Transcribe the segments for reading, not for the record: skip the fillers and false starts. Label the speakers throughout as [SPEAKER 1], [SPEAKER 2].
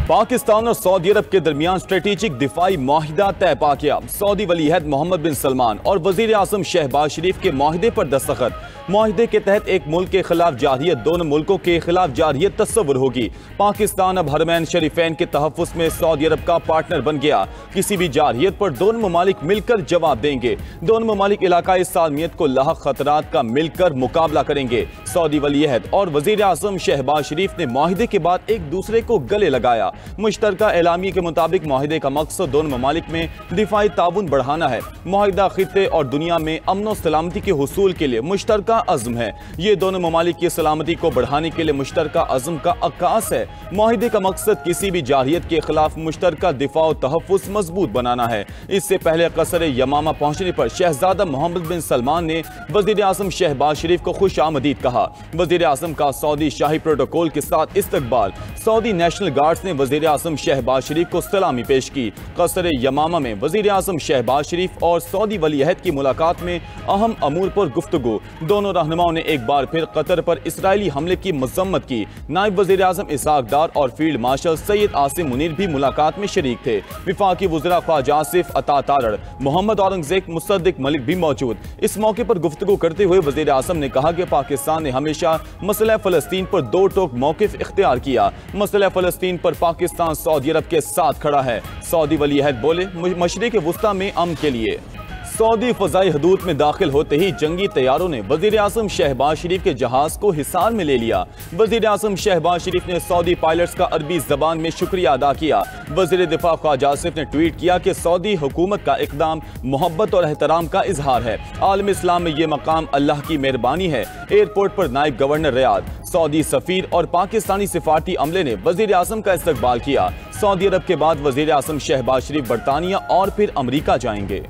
[SPEAKER 1] पाकिस्तान और सऊदी अरब के दरमियान स्ट्रेटेजिक दिफाई माहिदा तय पा गया। सऊदी वलीअहद मोहम्मद बिन सलमान और वजीर आजम शहबाज शरीफ के माहिदे पर दस्तखत। माहिदे के तहत एक मुल्क के खिलाफ जारहियत दोनों मुल्कों के खिलाफ जारहियत तस्वुर होगी। पाकिस्तान अब हरमैन शरीफैन के तहफ़्फ़ुज़ में सऊदी अरब का पार्टनर बन गया। किसी भी जारहियत पर दोनों ममालिक मिलकर जवाब देंगे। दोनों ममालिक इलाकाई सालमियत को लाहक खतरात का मिलकर मुकाबला करेंगे। सऊदी वलीअहद और वजीर आजम शहबाज शरीफ ने माहिदे के बाद एक दूसरे को गले लगाया। मुश्तरका एलामी के मुताबिक माहिदे का मकसद दोनों ममालिक में दिफाई ताउन बढ़ाना है। माहिदा खित्ते और दुनिया में अमन और सलामती के हुसूल के लिए मुश्तरका अज़्म है। ये दोनों ममालिक की सलामती को बढ़ाने के लिए मुश्तरका अज़्म का अक्कास है। माहिदे का मकसद किसी भी जारहियत के खिलाफ मुश्तरका दिफा और तहफ़्फ़ुज़ मजबूत बनाना है। इससे पहले कसर यमामा पहुंचने पर शहजादा मोहम्मद बिन सलमान ने वज़ीर आज़म शहबाज शरीफ को खुश आमदीद कहा। वज़ीर आज़म का सऊदी शाही प्रोटोकॉल के साथ इस्तकबाल। सऊदी नेशनल गार्ड्स ने वज़ीर आज़म शहबाज शरीफ को सलामी पेश की। कसर यमामा में वज़ीर आज़म शहबाज शरीफ और सऊदी वलीअहद की मुलाकात में अहम अमूर पर गुफ्तगू। दोनों रहनुमाओं ने एक बार फिर कतर पर इसराइली हमले की मज़म्मत की। नायब वज़ीर आज़म इसहाक डार और फील्ड मार्शल सैयद आसिम मुनीर भी मुलाकात में शरीक थे। विफाकी वज़रा ख्वाजा आसिफ अता तारड़, मोहम्मद औरंगज़ेब मुसद्दिक मलिक भी मौजूद। इस मौके पर गुफ्तगू करते हुए वज़ीर आज़म ने कहा कि पाकिस्तान ने हमेशा मसला फ़लस्तीन पर दो टोक मौक़िफ़ इख्तियार किया। मसला फ़लस्तीन पर पाकिस्तान सऊदी अरब के साथ खड़ा है। सऊदी वलीअहद बोले, मशरिक़ वुस्ता में अमन के लिए। सऊदी फ़ज़ाई हदूद में दाखिल होते ही जंगी तैयारों ने वज़ीर आज़म शहबाज शरीफ के जहाज़ को हिसार में ले लिया। वज़ीर आज़म शहबाज शरीफ ने सऊदी पायलट्स का अरबी ज़बान में शुक्रिया अदा किया। वज़ीर दिफा ख्वाजा आसिफ ने ट्वीट किया कि सऊदी हुकूमत का इक़दाम मोहब्बत और एहतराम का इजहार है। आलम इस्लाम में ये मकाम अल्लाह की मेहरबानी है। एयरपोर्ट पर नायब गवर्नर रियाद, सऊदी सफ़ीर और पाकिस्तानी सिफारती अमले ने वज़ीर आज़म का इस्तकबाल किया। सऊदी अरब के बाद वज़ीर आज़म शहबाज शरीफ बरतानिया और फिर अमरीका जाएंगे।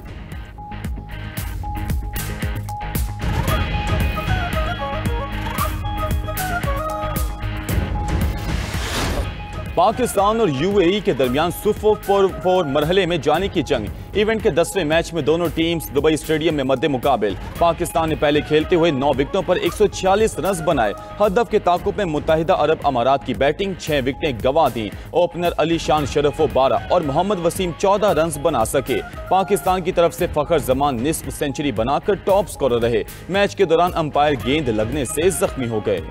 [SPEAKER 1] पाकिस्तान और यूएई के दरमियान सुपर-4 मरहले में जाने की जंग। इवेंट के 10वें मैच में दोनों टीम्स दुबई स्टेडियम में मद्दे मुकाबिल। पाकिस्तान ने पहले खेलते हुए 9 विकेटों पर 146 रन बनाए। हदफ के ताक़ुब में मुत्तहिदा अरब अमारात की बैटिंग 6 विकेटें गंवा दी। ओपनर अली शान शरफो 12 और मोहम्मद वसीम 14 रन बना सके। पाकिस्तान की तरफ से फ़खर जमान निस्फ सेंचुरी बनाकर टॉप स्कोरर रहे। मैच के दौरान अंपायर गेंद लगने से जख्मी हो गए।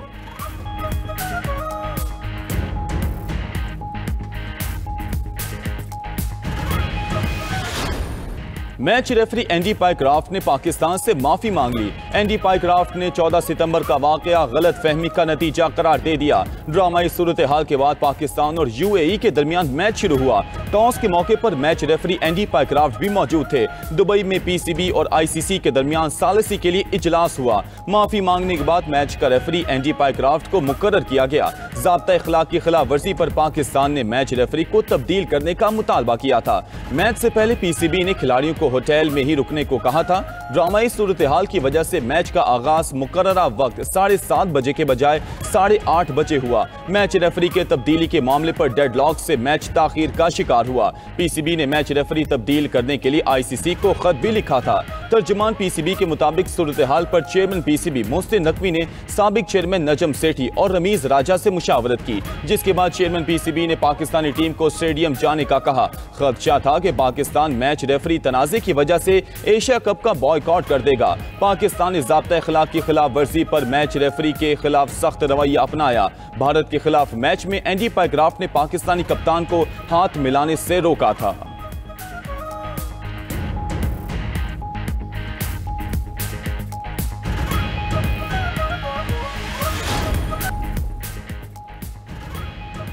[SPEAKER 1] मैच रेफरी एंडी पाइक्राफ्ट ने पाकिस्तान से माफी मांग ली। एंडी पाइक्राफ्ट ने 14 सितंबर का वाकया गलत फहमी का नतीजा करार दे दिया। ड्रामाई सूरत हाल के बाद पाकिस्तान और यूएई के दरमियान मैच शुरू हुआ। टॉस के मौके पर मैच रेफरी एंडी पाइक्राफ्ट भी मौजूद थे। दुबई में पीसीबी और आईसीसी के दरमियान सालिसी के लिए इजलास हुआ। माफी मांगने के बाद मैच का रेफरी एंडी पाइक्राफ्ट को मुकर्रर किया गया। ज़ाब्ता इखलाक की खिलाफ वर्जी पर पाकिस्तान ने मैच रेफरी को तब्दील करने का मुतालबा किया था। मैच से पहले पीसीबी ने खिलाड़ियों को होटल में ही रुकने को कहा था। ड्रामाई सूरत हाल की वजह से मैच का आगाज मुकर्ररा वक्त 7:30 बजे के बजाय 8:30 बजे हुआ। मैच रेफरी के तब्दीली के मामले पर डेडलॉक से मैच ताखीर का शिकार हुआ। पीसीबी ने मैच रेफरी तब्दील करने के लिए आईसीसी को खत भी लिखा था। तर्जुमान पीसीबी के मुताबिक सूरत हाल पर चेयरमैन पीसीबी मोहसिन नकवी ने साबिक चेयरमैन नजम सेठी और रमीज राजा से मुशावरत की, जिसके बाद चेयरमैन पीसीबी ने पाकिस्तानी टीम को स्टेडियम जाने का कहा। खदशा था कि पाकिस्तान मैच रेफरी तनाज़े की वजह से एशिया कप का बॉयकॉट कर देगा। पाकिस्तान ने ज़ाब्ता इखलाक की खिलाफ वर्जी पर मैच रेफरी के खिलाफ सख्त रवैया अपनाया। भारत के खिलाफ मैच में एंडी पाइक्राफ्ट ने पाकिस्तानी कप्तान को हाथ मिलाने से रोका था।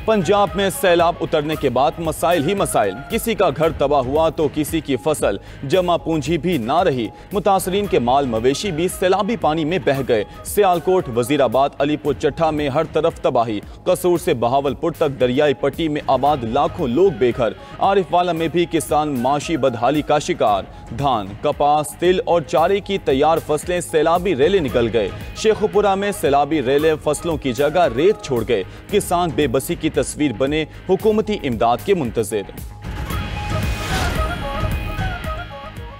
[SPEAKER 1] पंजाब में सैलाब उतरने के बाद मसाइल ही मसाइल। किसी का घर तबाह हुआ तो किसी की फसल, जमा पूंजी भी ना रही। मुतासरीन के माल मवेशी भी सैलाबी पानी में बह गए। सियालकोट, वजीराबाद, अलीपुर चट्ठा में हर तरफ तबाही। कसूर से बहावलपुर तक दरियाई पट्टी में आबाद लाखों लोग बेघर। आरिफवाला में भी किसान माशी बदहाली का शिकार। धान, कपास, तिल और चारे की तैयार फसलें सैलाबी रेले निकल गए। शेखुपुरा में सैलाबी रेले फसलों की जगह रेत छोड़ गए। किसान बेबसी की तस्वीर बने, हुकूमती इमदाद के मुंतज़िर।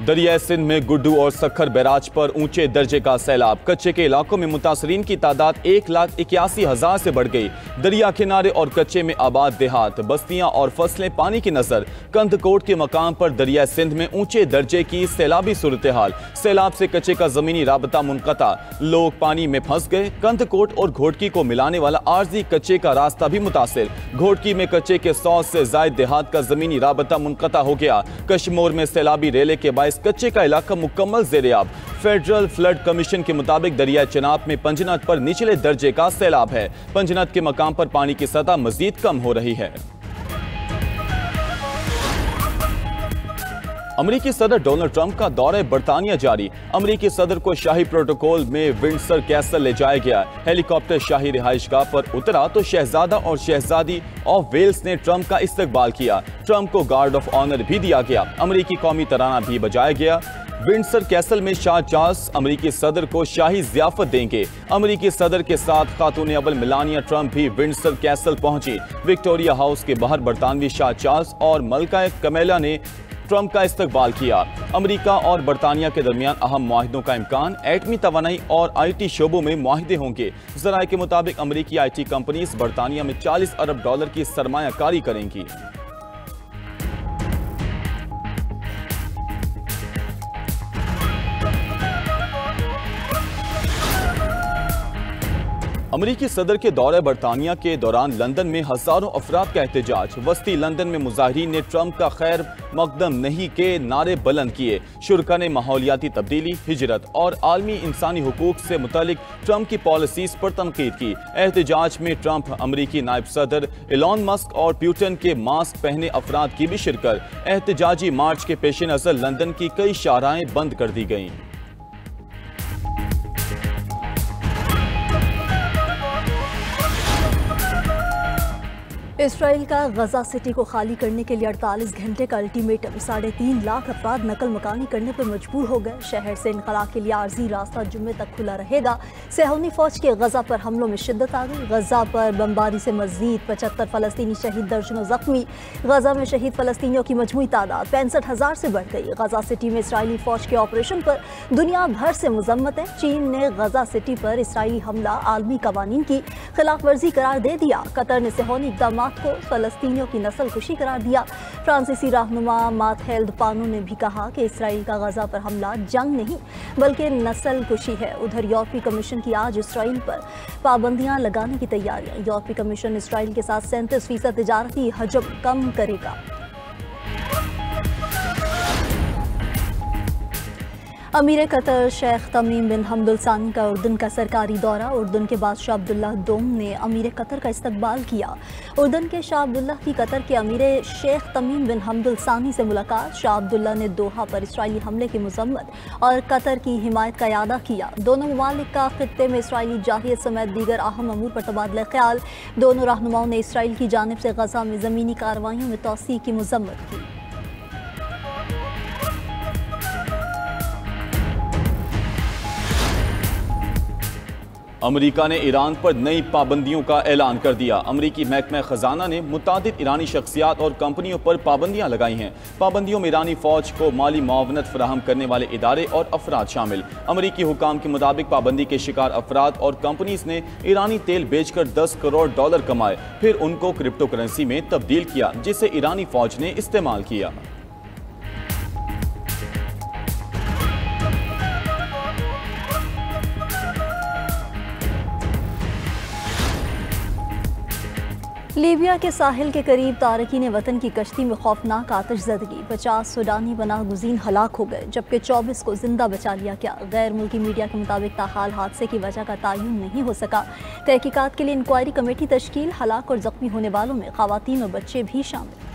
[SPEAKER 1] दरिया सिंध में गुड्डू और सखर बैराज पर ऊंचे दर्जे का सैलाब। कच्चे के इलाकों में मुतासरीन की तादाद 1,81,000 से बढ़ गई। दरिया किनारे और कच्चे में आबाद देहात, बस्तियां और फसलें पानी की नजर। कंदकोट के मकाम पर दरिया सिंध में ऊंचे दर्जे की सैलाबी सूरत हाल। सैलाब से कच्चे का जमीनी राबता मुनक़ता, लोग पानी में फंस गए। कंदकोट और घोटकी को मिलाने वाला आर्जी कच्चे का रास्ता भी मुतासिर। घोटकी में कच्चे के 100 से जायद देहात का जमीनी राबता मुनक़ता हो गया। कश्मीर में सैलाबी रेले के बायस कच्चे का इलाका मुकम्मल ज़ेर-ए-आब। फेडरल फ्लड कमीशन के मुताबिक दरिया चनाब में पंजनत पर निचले दर्जे का सैलाब है। पंजनत के मकाम पर पानी की सतह मजीद कम हो रही है। अमरीकी सदर डोनाल्ड ट्रंप का दौरे बरतानिया जारी। अमरीकी सदर को शाही प्रोटोकॉल में विंडसर कैसल ले जाया गया। हेलीकॉप्टर शाही रिहाइशगाह पर उतरा तो शहजादा और शहजादी ऑफ वेल्स ने ट्रंप का इस्तकबाल किया। ट्रंप को गार्ड ऑफ ऑनर भी दिया गया। अमरीकी कौमी तराना भी बजाया गया। विंडसर कैसल में शाह चार्ल्स अमरीकी सदर को शाही ज़ियाफत देंगे। अमरीकी सदर के साथ खातून अव्वल मेलानिया ट्रंप भी विंडसर कैसल पहुंची। विक्टोरिया हाउस के बाहर बरतानवी शाह चार्ल्स और मलका कमेला ने ट्रंप का इस्तकबाल किया। अमेरिका और बरतानिया के दरमियान अहम मुआहिदों का इम्कान। एटमी तवानाई और IT शोबों में मुआहिदे होंगे। ज़राए के मुताबिक अमरीकी IT कंपनीज बरतानिया में $40 अरब की सरमायाकारी करेंगी। अमरीकी सदर के दौरे बरतानिया के दौरान लंदन में हजारों अफराद का एहतजाज। वस्ती लंदन में मुजाहिरीन ने ट्रंप का खैर मकदम नहीं के नारे बुलंद किए। शुरका ने माहौलियाती तब्दीली, हिजरत और आलमी इंसानी हुकूक से मुतालिक ट्रंप की पॉलिसीज पर तनकीद की। एहतजाज में ट्रंप, अमरीकी नायब सदर एलन मस्क और प्यूटन के मास्क पहने अफराद की भी शिरकत। एहतजाजी मार्च के पेश नज़र लंदन की कई शाहराहें बंद कर दी गईं।
[SPEAKER 2] इसराइल का गजा सिटी को खाली करने के लिए 48 घंटे का अल्टीमेटम। 3.5 लाख अफराद नकल मकानी करने पर मजबूर हो गए। शहर से इनकला के लिए आर्जी रास्ता जुम्मे तक खुला रहेगा। सेहूनी फौज के गजा पर हमलों में शिद्दत आ गई। गजा पर बमबारी से मजीद 75 फलस्तीनी शहीद, दर्जनों जख्मी। गजा में शहीद फलस्तीनियों की मजमूई तादाद 65,000 से बढ़ गई। गजा सिटी में इसराइली फौज के ऑपरेशन पर दुनिया भर से मजम्मत है। चीन ने गजा सिटी पर इसराइली हमला आलमी कवानीन की खिलाफ वर्जी करार दे दिया। कतर ने सेहूनी इक़दाम को फलस्तीनियों की नस्ल कुशी करार दिया। फ्रांसीसी रहनुमा माथेल्ड पानो ने भी कहा कि इसराइल का गजा पर हमला जंग नहीं बल्कि नस्ल कुशी है। उधर यूरोपीय कमीशन की आज इसराइल पर पाबंदियां लगाने की तैयारियां। यूरोपीय कमीशन इसराइल के साथ 37% तिजारती हजम कम करेगा। अमीर कतर शेख तमीम बिन हमद सानी का उर्दन का सरकारी दौरा। उर्दन के बादशाह अब्दुल्ला दोम ने अमीर कतर का इस्तकबाल किया। उर्दन के शाह अब्दुल्ला की कतर के अमीर शेख तमीम बिन हमद सानी से मुलाकात। शाह अब्दुल्ला ने दोहा पर इसराइली हमले की मजम्मत और कतर की हिमायत का इयादा किया। दोनों ममालिक का खित्ते में इसराइली जाहियत समेत दीगर अहम अमूर पर तबादला ख्याल। दोनों रहनुमाओं ने इसराइल की जानिब से गजा में ज़मीनी कार्रवाइयों में तोसी की मजम्मत की।
[SPEAKER 1] अमेरिका ने ईरान पर नई पाबंदियों का ऐलान कर दिया। अमेरिकी महकमा खजाना ने मुतादिद ईरानी शख्सियात और कंपनियों पर पाबंदियां लगाई हैं। पाबंदियों में ईरानी फौज को माली मुआवनत फराहम करने वाले इदारे और अफराद शामिल। अमेरिकी हुकाम के मुताबिक पाबंदी के शिकार अफराद और कंपनीज ने ईरानी तेल बेचकर $10 करोड़ कमाए, फिर उनको क्रिप्टो करेंसी में तब्दील किया, जिसे ईरानी फौज ने इस्तेमाल किया।
[SPEAKER 2] लीबिया के साहिल के करीब तारकीन वतन की कश्ती में खौफनाक आतिशज़दगी। 50 सूडानी पनाह गुज़ीन हलाक हो गए, जबकि 24 को जिंदा बचा लिया गया। गैर मुल्की मीडिया के मुताबिक ताहाल हादसे की वजह का तयन नहीं हो सका। तहकीकात के लिए इंक्वायरी कमेटी तश्कील। हलाक और जख्मी होने वालों में ख़वातीन और बच्चे भी शामिल।